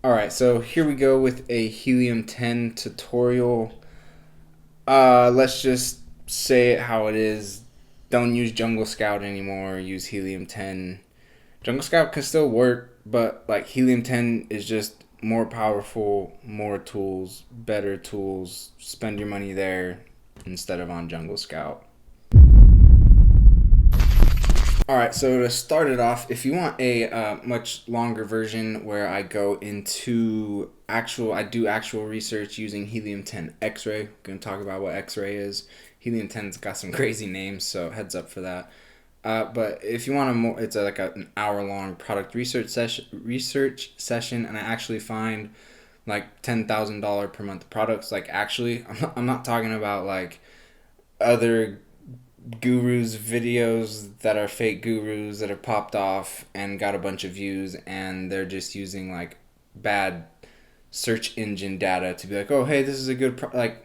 Alright, so here we go with a Helium 10 tutorial. Let's just say it how it is. Don't use Jungle Scout anymore, use Helium 10. Jungle Scout can still work, but like Helium 10 is just more powerful, more tools, better tools. Spend your money there instead of on Jungle Scout. Alright, so to start it off, if you want a much longer version where I go into I do actual research using Helium 10 X-ray. I'm going to talk about what X-ray is. Helium 10's got some crazy names, so heads up for that. But if you want it's like an hour-long product research session, and I actually find like $10,000 per month products. Like actually, I'm not talking about like other gurus videos that are fake gurus that are popped off and got a bunch of views, and they're just using like bad search engine data to be like, oh hey, this is a good like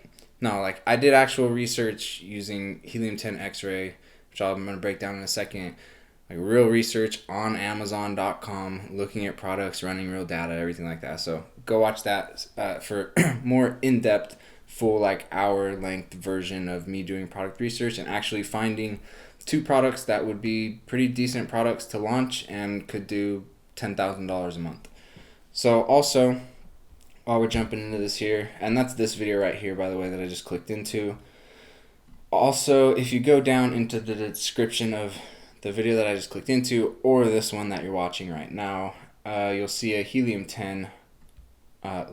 I did actual research using Helium 10 X-ray, which I'm going to break down in a second, like real research on Amazon.com, looking at products, running real data, everything like that. So go watch that for more in-depth, full like hour length version of me doing product research and actually finding two products that would be pretty decent products to launch and could do $10,000 a month. So also, while we're jumping into this here, and that's this video right here, by the way, that I just clicked into. Also, if you go down into the description of the video that I just clicked into, or this one that you're watching right now, you'll see a Helium 10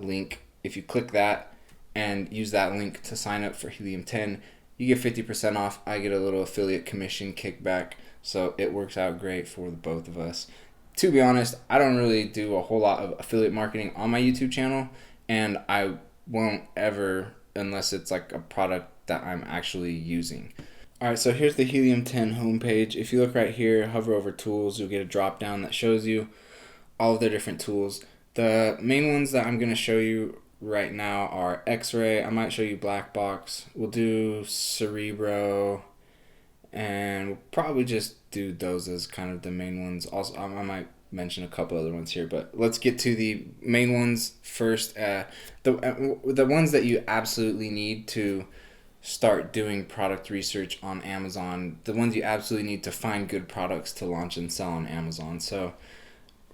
link. If you click that and use that link to sign up for Helium 10, you get 50% off. I get a little affiliate commission kickback, so it works out great for the both of us. To be honest, I don't really do a whole lot of affiliate marketing on my YouTube channel, and I won't ever unless it's like a product that I'm actually using. Alright, so here's the Helium 10 homepage. If you look right here, hover over tools, you'll get a drop down that shows you all of the different tools. The main ones that I'm going to show you right now are X-ray. I might show you Blackbox. We'll do Cerebro, and we'll probably just do those as kind of the main ones. Also, I might mention a couple other ones here, but let's get to the main ones first. The ones that you absolutely need to start doing product research on Amazon, the ones you absolutely need to find good products to launch and sell on Amazon. So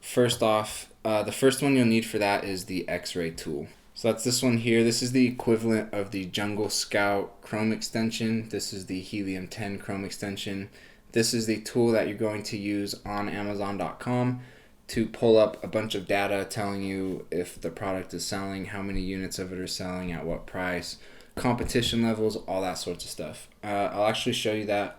first off, the first one you'll need for that is the X-ray tool. So that's this one here. This is the equivalent of the Jungle Scout Chrome extension. This is the Helium 10 Chrome extension. This is the tool that you're going to use on Amazon.com to pull up a bunch of data telling you if the product is selling, how many units of it are selling, at what price, competition levels, all that sorts of stuff. I'll actually show you that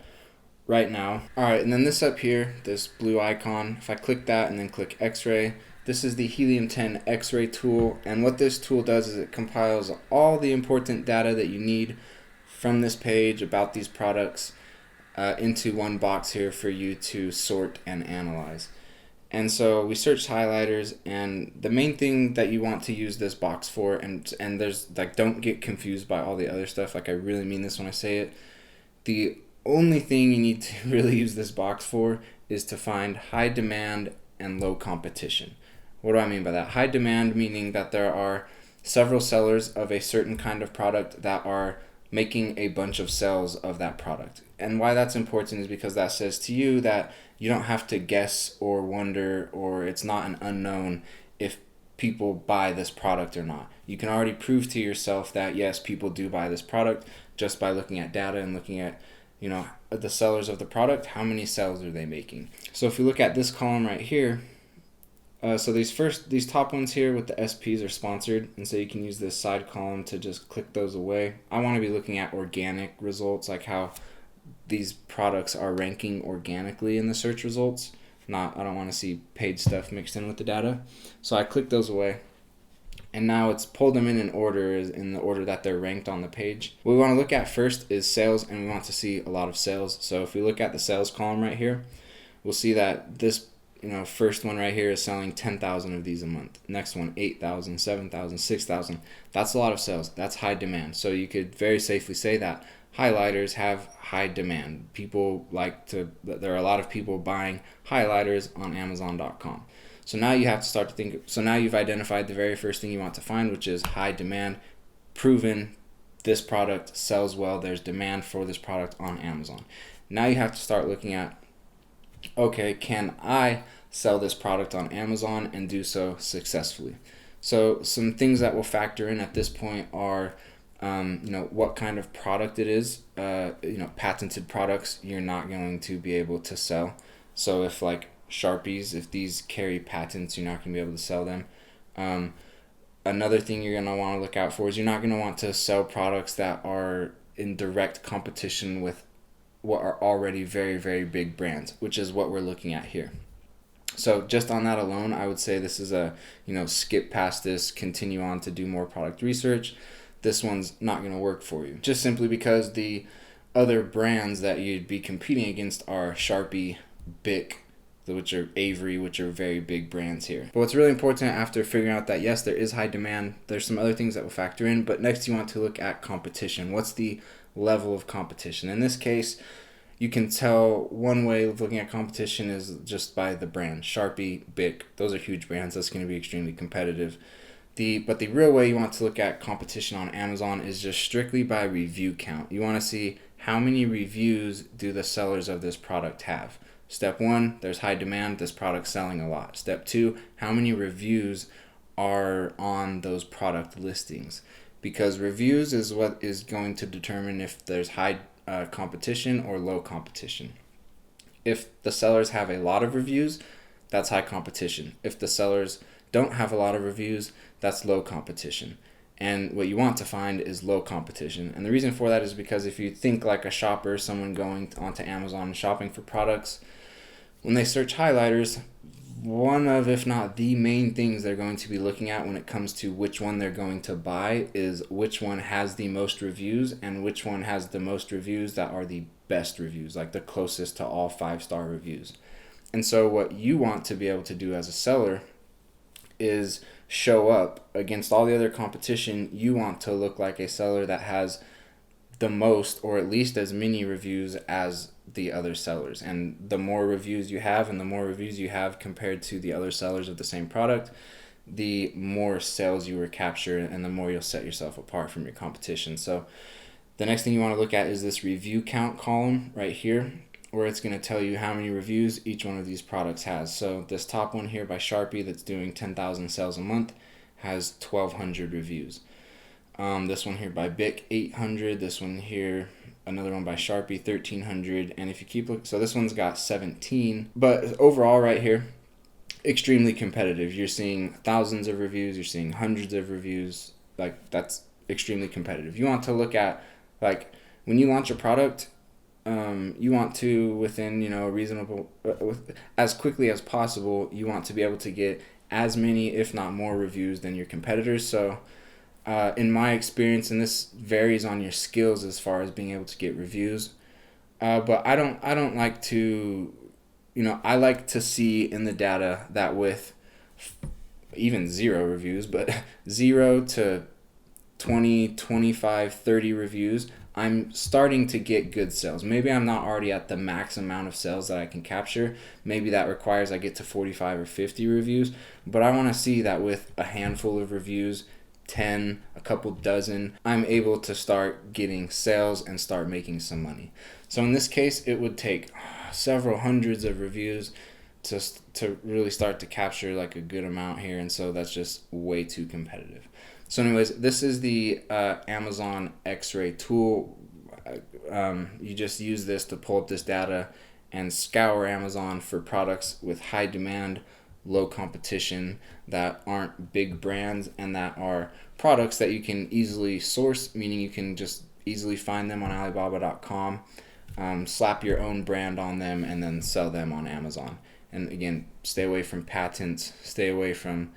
right now. Alright, and then this up here, this blue icon, if I click that and then click X-ray, this is the Helium 10 X-ray tool, and what this tool does is it compiles all the important data that you need from this page about these products into one box here for you to sort and analyze. And so we searched highlighters, and the main thing that you want to use this box for, and there's like, don't get confused by all the other stuff, like I really mean this when I say it. The only thing you need to really use this box for is to find high demand and low competition. What do I mean by that? High demand meaning that there are several sellers of a certain kind of product that are making a bunch of sales of that product. And why that's important is because that says to you that you don't have to guess or wonder, or it's not an unknown if people buy this product or not. You can already prove to yourself that yes, people do buy this product just by looking at data and looking at, you know, the sellers of the product, how many sales are they making. So if you look at this column right here, so these top ones here with the SPs are sponsored, and so you can use this side column to just click those away. I want to be looking at organic results, like how these products are ranking organically in the search results. I don't want to see paid stuff mixed in with the data. So I click those away, and now it's pulled them in order, in the order that they're ranked on the page. What we want to look at first is sales, and we want to see a lot of sales. So if we look at the sales column right here, we'll see that this first one right here is selling 10,000 of these a month. Next one, 8,000, 7,000, 6,000. That's a lot of sales. That's high demand. So you could very safely say that highlighters have high demand. There are a lot of people buying highlighters on Amazon.com. So now you have to start to think. So now you've identified the very first thing you want to find, which is high demand, proven this product sells well. There's demand for this product on Amazon. Now you have to start looking at, okay, can I sell this product on Amazon and do so successfully? So some things that will factor in at this point are, what kind of product it is. Patented products you're not going to be able to sell. So if like Sharpies, if these carry patents, you're not going to be able to sell them. Another thing you're going to want to look out for is you're not going to want to sell products that are in direct competition with what are already very, very big brands, which is what we're looking at here. So just on that alone, I would say this is a, skip past this, continue on to do more product research. This one's not going to work for you. Just simply because the other brands that you'd be competing against are Sharpie, Bic, which are Avery, which are very big brands here. But what's really important after figuring out that, yes, there is high demand, there's some other things that will factor in, but next you want to look at competition. What's the level of competition? In this case, you can tell one way of looking at competition is just by the brand. Sharpie, Bic, those are huge brands. That's going to be extremely competitive. But the real way you want to look at competition on Amazon is just strictly by review count. You want to see how many reviews do the sellers of this product have. Step 1, there's high demand, this product's selling a lot. Step 2, how many reviews are on those product listings? Because reviews is what is going to determine if there's high competition or low competition. If the sellers have a lot of reviews, that's high competition. If the sellers don't have a lot of reviews, that's low competition. And what you want to find is low competition. And the reason for that is because if you think like a shopper, someone going onto Amazon and shopping for products, when they search highlighters, one of, if not the main things they're going to be looking at when it comes to which one they're going to buy is which one has the most reviews and which one has the most reviews that are the best reviews, like the closest to all 5-star reviews. And so what you want to be able to do as a seller is show up against all the other competition. You want to look like a seller that has the most or at least as many reviews as the other sellers. And the more reviews you have and the more reviews you have compared to the other sellers of the same product, the more sales you will capture and the more you'll set yourself apart from your competition. So the next thing you want to look at is this review count column right here, where it's going to tell you how many reviews each one of these products has. So this top one here by Sharpie that's doing 10,000 sales a month has 1,200 reviews. This one here by Bic, 800. This one here, another one by Sharpie, 1,300. And if you keep looking, so this one's got 17. But overall right here, extremely competitive. You're seeing thousands of reviews. You're seeing hundreds of reviews. Like, that's extremely competitive. You want to look at, like, when you launch a product, you want to, within, a reasonable, as quickly as possible, you want to be able to get as many, if not more, reviews than your competitors. So in my experience, and this varies on your skills as far as being able to get reviews, but I don't like to, I like to see in the data that with even 0 reviews, but 0 to 20, 25, 30 reviews, I'm starting to get good sales. Maybe I'm not already at the max amount of sales that I can capture. Maybe that requires I get to 45 or 50 reviews, but I want to see that with a handful of reviews, 10, a couple dozen, I'm able to start getting sales and start making some money. So in this case, it would take several hundreds of reviews to really start to capture like a good amount here, and so that's just way too competitive. So anyways, this is the Amazon X-ray tool. You just use this to pull up this data and scour Amazon for products with high demand, low competition, that aren't big brands, and that are products that you can easily source, meaning you can just easily find them on Alibaba.com, slap your own brand on them, and then sell them on Amazon. And again, stay away from patents, stay away from,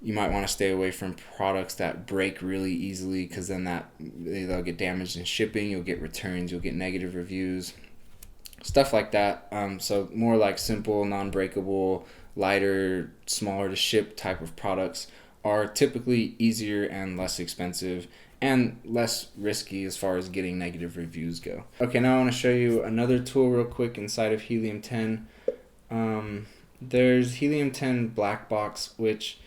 you might want to stay away from products that break really easily, because then they'll get damaged in shipping, you'll get returns, you'll get negative reviews, stuff like that. So more like simple, non-breakable, lighter, smaller to ship type of products are typically easier and less expensive and less risky as far as getting negative reviews go. Okay, now I want to show you another tool real quick inside of Helium 10. There's Helium 10 Blackbox, which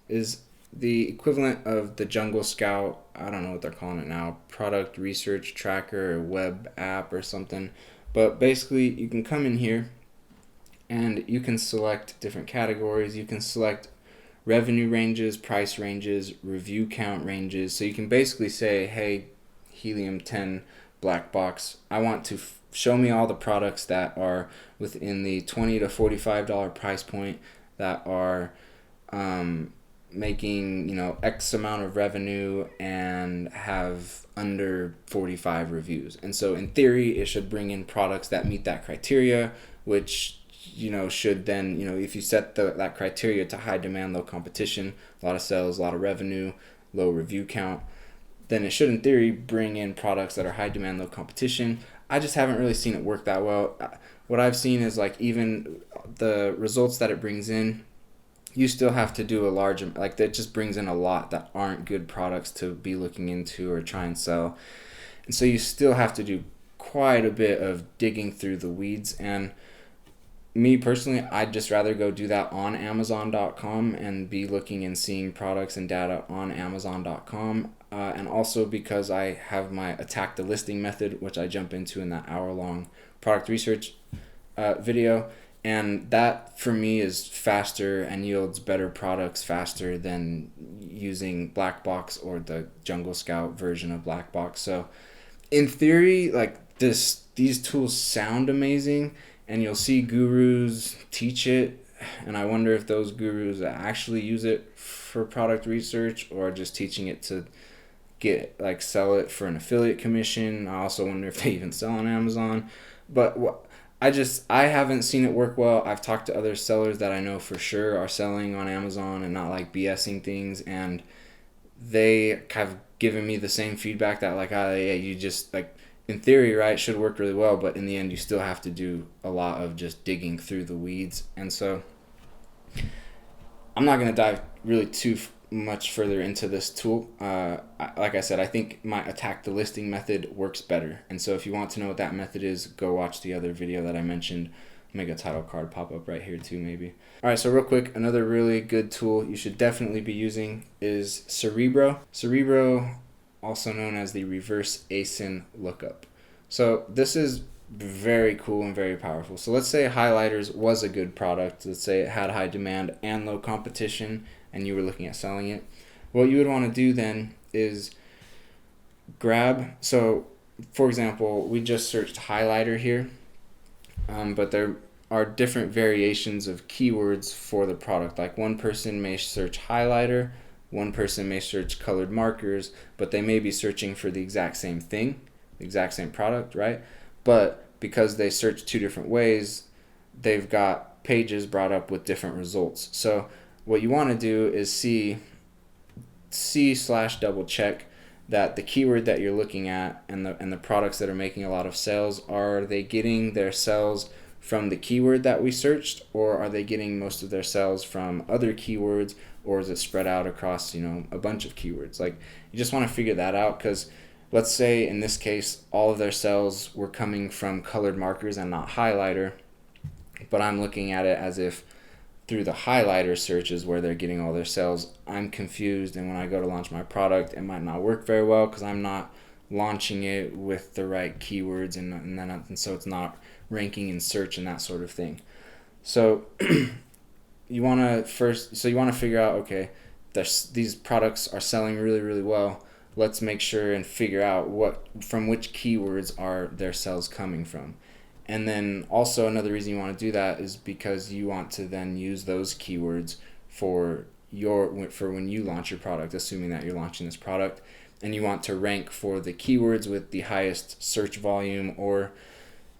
is the equivalent of the Jungle Scout. I don't know what they're calling it now, product research tracker or web app or something. But basically, you can come in here and you can select different categories. You can select revenue ranges, price ranges, review count ranges. So you can basically say, hey, Helium 10 Blackbox, I want to show me all the products that are within the $20 to $45 price point that are making, you know, X amount of revenue and have under 45 reviews. And so in theory, it should bring in products that meet that criteria, which, you know, should then, you know, if you set that criteria to high demand, low competition, a lot of sales, a lot of revenue, low review count, then it should in theory bring in products that are high demand, low competition. I just haven't really seen it work that well. What I've seen is like even the results that it brings in, you still have to do a large, like that just brings in a lot that aren't good products to be looking into or try and sell. And so you still have to do quite a bit of digging through the weeds. And me personally, I'd just rather go do that on Amazon.com and be looking and seeing products and data on Amazon.com. And also because I have my attack the listing method, which I jump into in that hour-long product research video. And that for me is faster and yields better products faster than using Blackbox or the Jungle Scout version of Blackbox. So in theory, like these tools sound amazing, and you'll see gurus teach it, and I wonder if those gurus actually use it for product research or just teaching it to get like sell it for an affiliate commission. I also wonder if they even sell on Amazon. But I haven't seen it work well. I've talked to other sellers that I know for sure are selling on Amazon and not like BSing things, and they have given me the same feedback that like, yeah, you just like in theory, right, should work really well, but in the end you still have to do a lot of just digging through the weeds. And so I'm not going to dive really too much further into this tool. Like I said, I think my attack the listing method works better. And so if you want to know what that method is, go watch the other video that I mentioned. Make a title card pop up right here too, maybe. All right, so real quick, another really good tool you should definitely be using is Cerebro. Cerebro, also known as the reverse ASIN lookup. So this is very cool and very powerful. So let's say highlighters was a good product. Let's say it had high demand and low competition, and you were looking at selling it. What you would want to do then is so for example, we just searched highlighter here, but there are different variations of keywords for the product. Like one person may search highlighter, one person may search colored markers, but they may be searching for the exact same thing, the exact same product, right? But because they search two different ways, they've got pages brought up with different results. So what you want to do is see/double check that the keyword that you're looking at and the products that are making a lot of sales, are they getting their sales from the keyword that we searched, or are they getting most of their sales from other keywords, or is it spread out across, you know, a bunch of keywords? Like, you just want to figure that out, because let's say in this case all of their sales were coming from colored markers and not highlighter, but I'm looking at it as if through the highlighter searches where they're getting all their sales. I'm confused, and when I go to launch my product, it might not work very well because I'm not launching it with the right keywords, and so it's not ranking in search and that sort of thing. So you want to figure out, okay, these products are selling really, really well. Let's make sure and figure out from which keywords are their sales coming from. And then also another reason you want to do that is because you want to then use those keywords for when you launch your product, assuming that you're launching this product, and you want to rank for the keywords with the highest search volume, or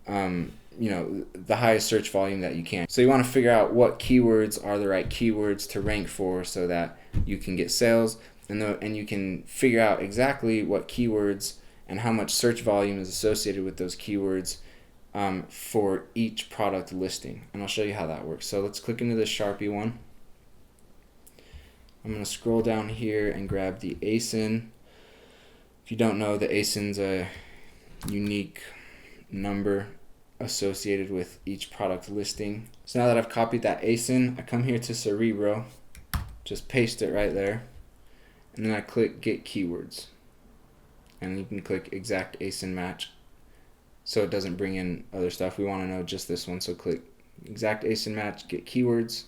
the highest search volume that you can. So you want to figure out what keywords are the right keywords to rank for so that you can get sales, and you can figure out exactly what keywords and how much search volume is associated with those keywords for each product listing. And I'll show you how that works. So let's click into the Sharpie one. I'm going to scroll down here and grab the ASIN. If you don't know, the ASIN's a unique number associated with each product listing. So now that I've copied that ASIN, I come here to Cerebro, just paste it right there, and then I click Get Keywords. And you can click Exact ASIN Match so it doesn't bring in other stuff. We want to know just this one, so click Exact ASIN Match, Get Keywords.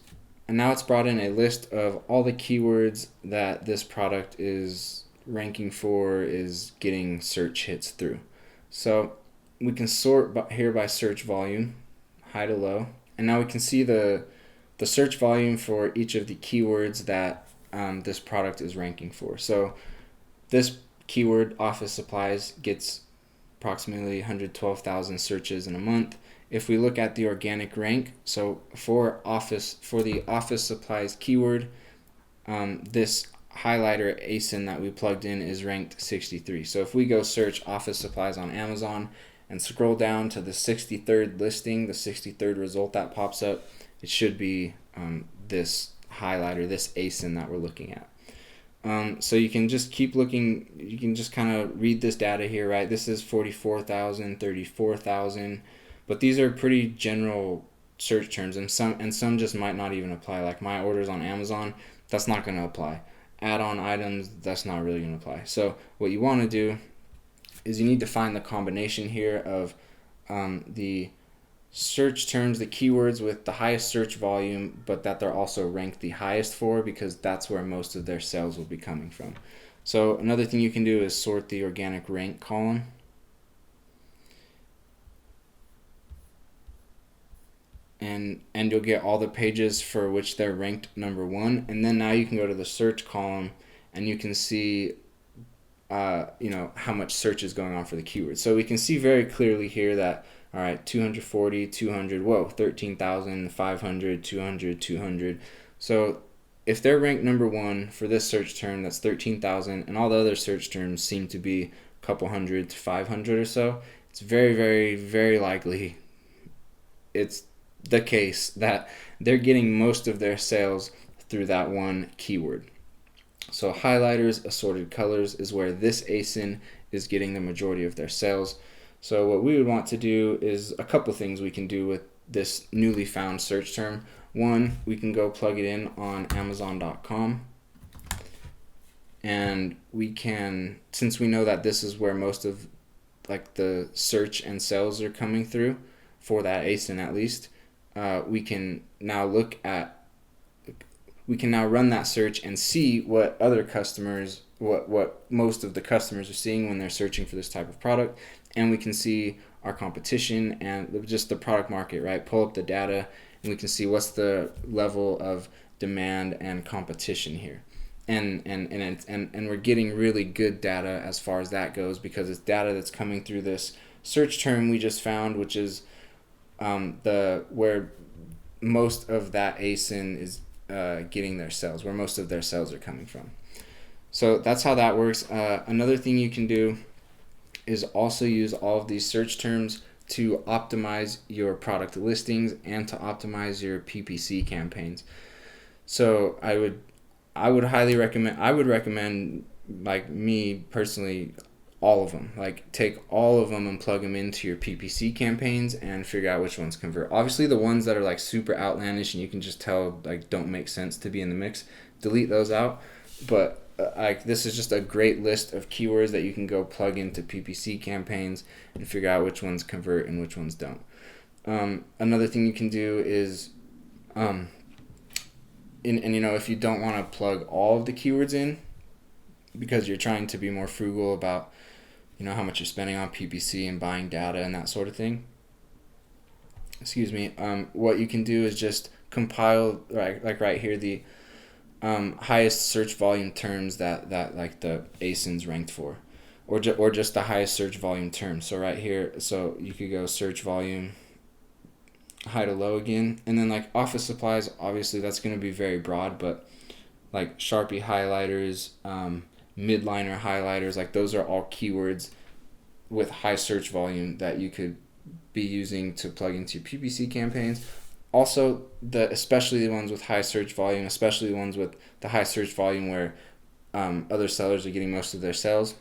And now it's brought in a list of all the keywords that this product is ranking for, is getting search hits through. So we can sort here by search volume, high to low. And now we can see the search volume for each of the keywords that this product is ranking for. So this keyword, office supplies, gets approximately 112,000 searches in a month. If we look at the organic rank, so for the office supplies keyword, this highlighter ASIN that we plugged in is ranked 63. So if we go search office supplies on Amazon and scroll down to the 63rd listing, the 63rd result that pops up, it should be this highlighter, this ASIN that we're looking at. So you can just keep looking, you can just kind of read this data here, right? This is 44,000, 34,000, but these are pretty general search terms, and some just might not even apply. Like my orders on Amazon, that's not going to apply. Add-on items, that's not really going to apply. So what you want to do is you need to find the combination here of the search terms, the keywords with the highest search volume, but that they're also ranked the highest for, because that's where most of their sales will be coming from. So another thing you can do is sort the organic rank column. And you'll get all the pages for which they're ranked number one. And then now you can go to the search column and you can see how much search is going on for the keyword. So we can see very clearly here that, all right, 240, 200, whoa, 13,000, 500, 200, 200. So if they're ranked number one for this search term, that's 13,000, and all the other search terms seem to be a couple hundred to 500 or so, it's very, very, very likely it's the case that they're getting most of their sales through that one keyword. So highlighters, assorted colors is where this ASIN is getting the majority of their sales. So what we would want to do is a couple things we can do with this newly found search term. One, we can go plug it in on Amazon.com, and we can, since we know that this is where most of like the search and sales are coming through for that ASIN at least, we can now run that search and see what other customers, what most of the customers are seeing when they're searching for this type of product. And we can see our competition and just the product market, right? Pull up the data and we can see what's the level of demand and competition here. And we're getting really good data as far as that goes, because it's data that's coming through this search term we just found, which is where most of that ASIN is getting their sales, where most of their sales are coming from. So that's how that works. Another thing you can do is also use all of these search terms to optimize your product listings and to optimize your PPC campaigns. So I would highly recommend, like me personally, all of them. Like take all of them and plug them into your PPC campaigns and figure out which ones convert. Obviously the ones that are like super outlandish and you can just tell like don't make sense to be in the mix, delete those out. But this is just a great list of keywords that you can go plug into PPC campaigns and figure out which ones convert and which ones don't. Another thing you can do is, if you don't want to plug all of the keywords in because you're trying to be more frugal about, how much you're spending on PPC and buying data and that sort of thing. What you can do is just compile, right here, the highest search volume terms that like the ASIN's ranked for, or just the highest search volume terms. So right here, so you could go search volume, high to low again, and then like office supplies, obviously that's going to be very broad, but like Sharpie highlighters, midliner highlighters, like those are all keywords with high search volume that you could be using to plug into your PPC campaigns. Also, especially the ones with high search volume, especially the ones with the high search volume where other sellers are getting most of their sales.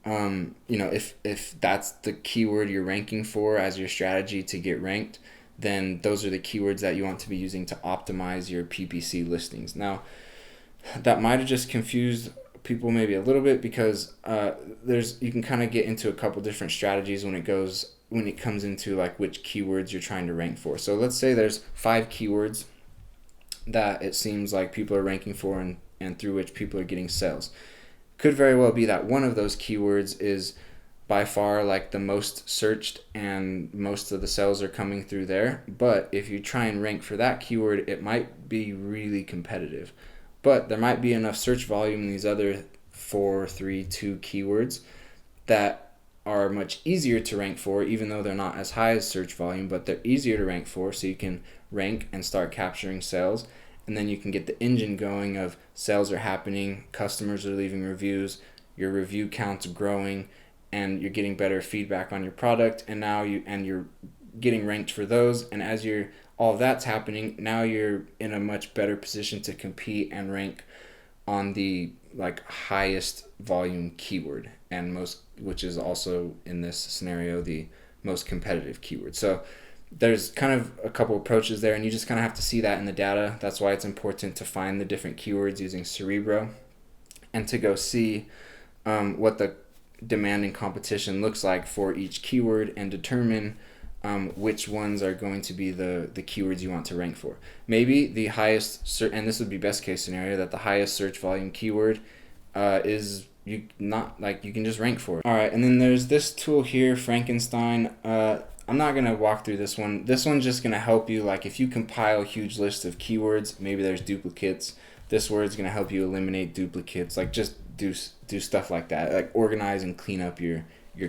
if that's the keyword you're ranking for as your strategy to get ranked, then those are the keywords that you want to be using to optimize your PPC listings. Now, that might have just confused people maybe a little bit, because you can kind of get into a couple different strategies when it comes into like which keywords you're trying to rank for. So let's say there's 5 keywords that it seems like people are ranking for, and through which people are getting sales. Could very well be that one of those keywords is by far like the most searched and most of the sales are coming through there. But if you try and rank for that keyword, it might be really competitive. But there might be enough search volume in these other 4, 3, 2 keywords that are much easier to rank for, even though they're not as high as search volume, but they're easier to rank for, so you can rank and start capturing sales. And then you can get the engine going of sales are happening, customers are leaving reviews, your review count's growing, and you're getting better feedback on your product, and now you're getting ranked for those. And as all of that's happening, now you're in a much better position to compete and rank on the like highest volume keyword, and which is also in this scenario the most competitive keyword. So there's kind of a couple approaches there, and you just kind of have to see that in the data. That's why it's important to find the different keywords using Cerebro, and to go see what the demand and competition looks like for each keyword, and determine which ones are going to be the keywords you want to rank for. Maybe the highest and this would be best case scenario, that the highest search volume keyword is you can just rank for it. All right, and then there's this tool here, Frankenstein. I'm not gonna walk through this one. This one's just gonna help you, like if you compile a huge list of keywords, maybe there's duplicates. This word's gonna help you eliminate duplicates. Like just do stuff like that, like organize and clean up your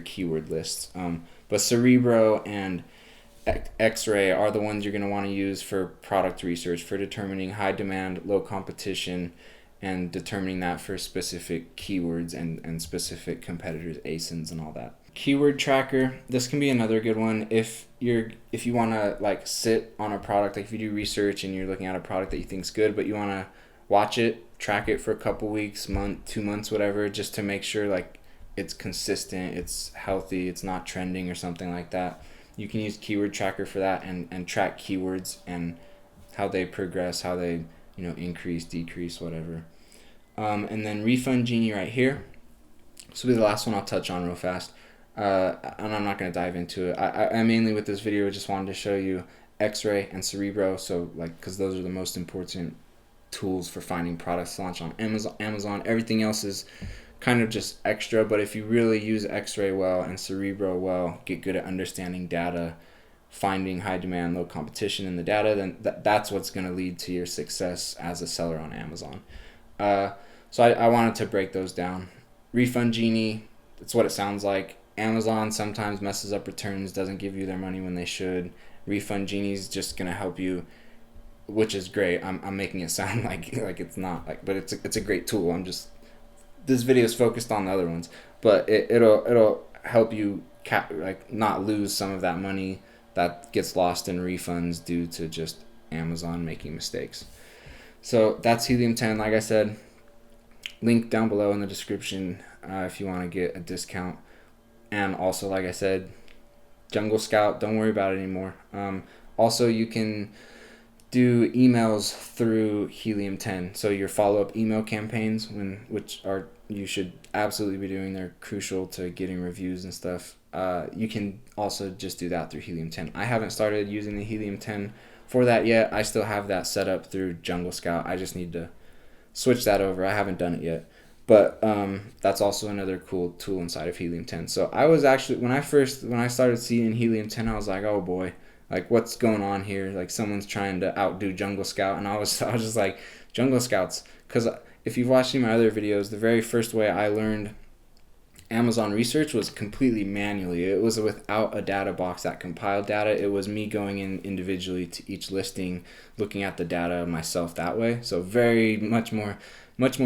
keyword lists. But Cerebro and X-Ray are the ones you're going to want to use for product research, for determining high demand, low competition, and determining that for specific keywords and specific competitors, ASINs and all that. Keyword tracker, this can be another good one if you want to like sit on a product, like if you do research and you're looking at a product that you think is good, but you want to watch it, track it for a couple weeks, month, 2 months, whatever, just to make sure like it's consistent, it's healthy, it's not trending or something like that. You can use keyword tracker for that, and track keywords and how they progress, how they increase, decrease, whatever. And then Refund Genie right here. This will be the last one I'll touch on real fast. And I'm not going to dive into it. I mainly with this video just wanted to show you X-Ray and Cerebro, so because those are the most important tools for finding products to launch on Amazon. Everything else is kind of just extra, but if you really use X-Ray well and Cerebro well, get good at understanding data, finding high demand, low competition in the data, then that's what's going to lead to your success as a seller on Amazon. So I wanted to break those down. Refund Genie, that's what it sounds like. Amazon sometimes messes up returns, doesn't give you their money when they should. Refund Genie is just going to help you, which is great. I'm making it sound like it's not, but it's a great tool. This video is focused on the other ones, but it'll help you not lose some of that money that gets lost in refunds due to just Amazon making mistakes. So that's Helium 10. Like I said, link down below in the description if you want to get a discount. And also, like I said, Jungle Scout, don't worry about it anymore. Also, you can do emails through Helium 10. So your follow-up email campaigns, you should absolutely be doing. They're crucial to getting reviews and stuff. You can also just do that through Helium 10. I haven't started using the Helium 10 for that yet. I still have that set up through Jungle Scout. I just need to switch that over. I haven't done it yet. But that's also another cool tool inside of Helium 10. So I was actually, when I started seeing Helium 10, I was like, oh boy, like what's going on here? Like someone's trying to outdo Jungle Scout. And I was just like, Jungle Scouts, because if you've watched my other videos, the very first way I learned Amazon research was completely manually. It was without a data box that compiled data. It was me going in individually to each listing, looking at the data myself that way. So very much more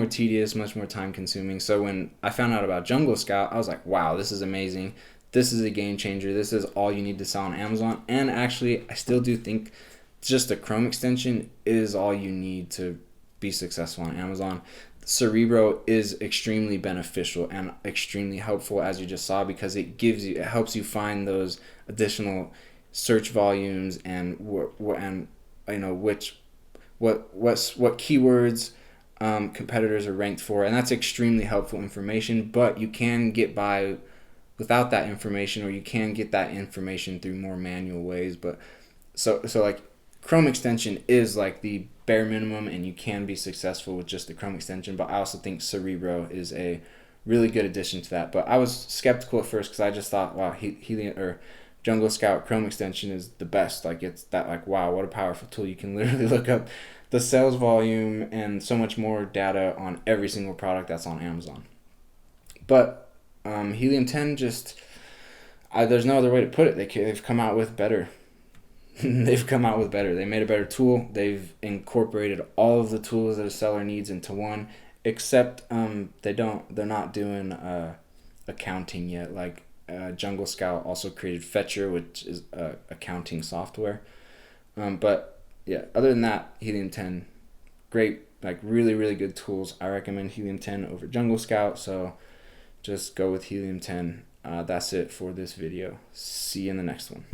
tedious, much more time consuming. So when I found out about Jungle Scout, I was like, wow, this is amazing. This is a game changer. This is all you need to sell on Amazon. And actually, I still do think just a Chrome extension is all you need to be successful on Amazon. Cerebro is extremely beneficial and extremely helpful, as you just saw, because it helps you find those additional search volumes and what keywords competitors are ranked for, and that's extremely helpful information. But you can get by without that information, or you can get that information through more manual ways. But so like Chrome extension is like the bare minimum, and you can be successful with just the Chrome extension. But I also think Cerebro is a really good addition to that. But I was skeptical at first because I just thought, wow, Helium or Jungle Scout Chrome extension is the best. Like, it's that, like, wow, what a powerful tool. You can literally look up the sales volume and so much more data on every single product that's on Amazon. But Helium 10 just, there's no other way to put it. They've come out with better. They've come out with better. They made a better tool. They've incorporated all of the tools that a seller needs into one, except they're not doing accounting yet. Like Jungle Scout also created Fetcher, which is accounting software. But yeah, other than that, Helium 10, great, like really, really good tools. I recommend Helium 10 over Jungle Scout, so just go with Helium 10. That's it for this video. See you in the next one.